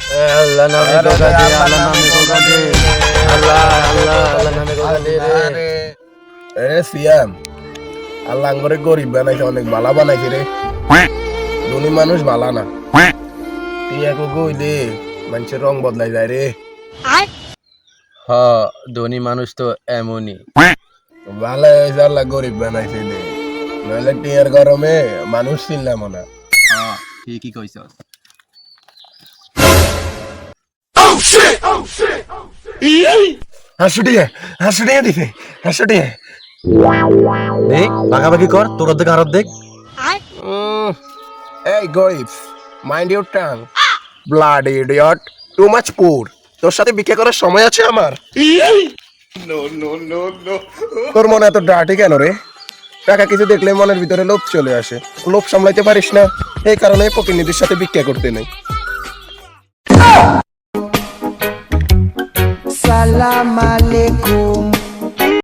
আল্লাহ নামে ধোকা দে, আল্লাহ নামে ধোকা দে, আল্লাহ আল্লাহ আল্লাহ নামে ধোকা দে রে। এ সিয়াম, আল্লাহ করে গরিব বানাইছে, অনেক বালা বানাইছে রে। ধনী মানুষ বালা না। টিয়া কো কই দে, মানুষের রং বদলাই যায় রে। হ, ধনী মানুষ তো এমনই। ভালো হয়েছে আল্লাহ গরিব বানাইছে রে, নইলে টিয়ার গরমে মানুষ চিনলাম না। হ্যাঁ, ঠিকই কইছস। হাসু টিয়া দিছে, হাসু টিয়া। দেখ, ভাগাভাগি কর, তোর অর্ধেক আর অর্ধেক। এই গরিব, mind your tongue, bloody idiot, too much পুর। তোর সাথে বিক্রি করার সময় আছে আমার? তোর মনে এত ডাটি কেন রে? টাকা কিছু দেখলে মনের ভিতরে লোভ চলে আসে, লোভ সামলাইতে পারিস না, এই কারণে প্রতিনিধির সাথে বিক্রি করতে নেই। Salam alaikum.